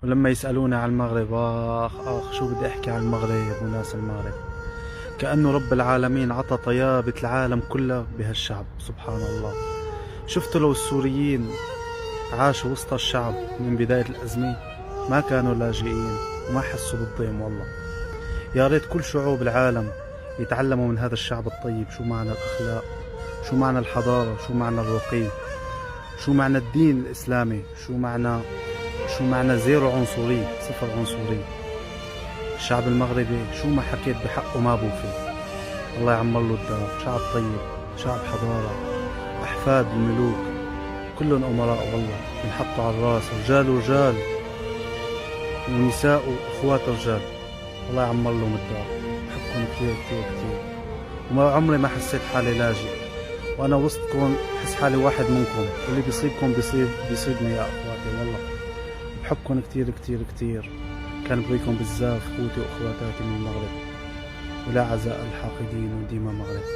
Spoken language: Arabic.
ولما يسألوني عن المغرب شو بدي أحكي عن المغرب وناس المغرب. كأنه رب العالمين عطى طيابة العالم كله بهالشعب، سبحان الله. شفتوا لو السوريين عاشوا وسط الشعب من بداية الأزمة ما كانوا لاجئين وما حسوا بالضيم والله. يا ريت كل شعوب العالم يتعلموا من هذا الشعب الطيب شو معنى الأخلاق، شو معنى الحضارة، شو معنى الرقي، شو معنى الدين الإسلامي، شو معنى زيرو عنصرية، صفر عنصرية. الشعب المغربي شو ما حكيت بحقه ما بوفي. الله يعمر له الدار. شعب طيب، شعب حضارة، أحفاد الملوك كلهم أمراء والله، بنحطوا على الراس، رجال ورجال ونساء وأخوات رجال. الله يعمر لهم الدار. بحبكم كثير كثير كثير، وما عمري ما حسيت حالي لاجئ، وأنا وسطكم بحس حالي واحد منكم، واللي بيصيبكم بيصيبني يا أخواتي والله. بحبكم كثير كثير كثير. كان بغيكم بزاف خوتي وأخواتاتي من المغرب، ولا عزاء الحاقدين وديما مغرب.